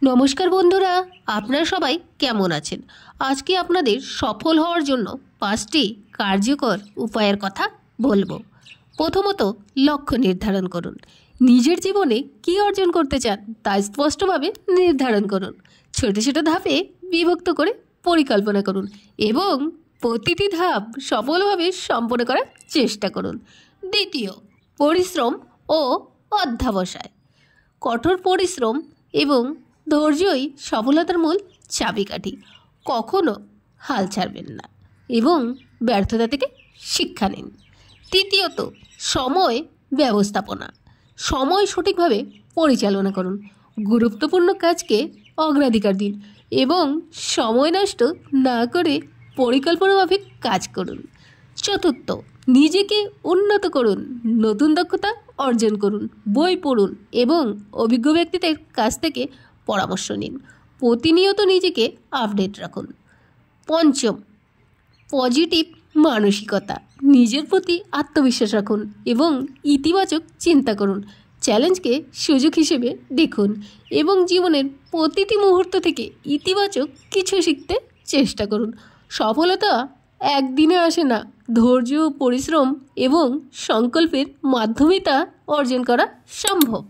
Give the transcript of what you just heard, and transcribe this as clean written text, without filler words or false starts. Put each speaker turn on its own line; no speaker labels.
নমস্কার বন্ধুরা, আপনারা সবাই কেমন আছেন? আজকে আপনাদের সফল হওয়ার জন্য 5টি কার্যকর উপায়ের কথা বলবো। প্রথমত, লক্ষ্য নির্ধারণ করুন। নিজের জীবনে কী অর্জন করতে চান তা স্পষ্টভাবে নির্ধারণ করুন। ছোট ছোট ধাপে বিভক্ত করে পরিকল্পনা করুন এবং প্রতিটি ধাপ সফলভাবে সম্পন্ন করার চেষ্টা করুন। দ্বিতীয়, পরিশ্রম ও অধ্যবসায়। কঠোর পরিশ্রম এবং ধৈর্যই সফলতার মূল চাবিকাঠি। কখনো হাল ছাড়বেন না এবং ব্যর্থতা থেকে শিক্ষা নিন। তৃতীয়ত, সময় ব্যবস্থাপনা। সময় সঠিকভাবে পরিচালনা করুন। গুরুত্বপূর্ণ কাজকে অগ্রাধিকার দিন এবং সময় নষ্ট না করে পরিকল্পনামাফিক কাজ করুন। চতুর্থ, নিজেকে উন্নত করুন। নতুন দক্ষতা অর্জন করুন, বই পড়ুন এবং অভিজ্ঞ ব্যক্তিদের কাছ থেকে পরামর্শ নিন। প্রতিনিয়ত নিজেকে আপডেট রাখুন। পঞ্চম, পজিটিভ মানসিকতা। নিজের প্রতি আত্মবিশ্বাস রাখুন এবং ইতিবাচক চিন্তা করুন। চ্যালেঞ্জকে সুযোগ হিসেবে দেখুন এবং জীবনের প্রতিটি মুহূর্ত থেকে ইতিবাচক কিছু শিখতে চেষ্টা করুন। সফলতা একদিনে আসে না, ধৈর্য, পরিশ্রম এবং সংকল্পের মাধ্যমেই তা অর্জন করা সম্ভব।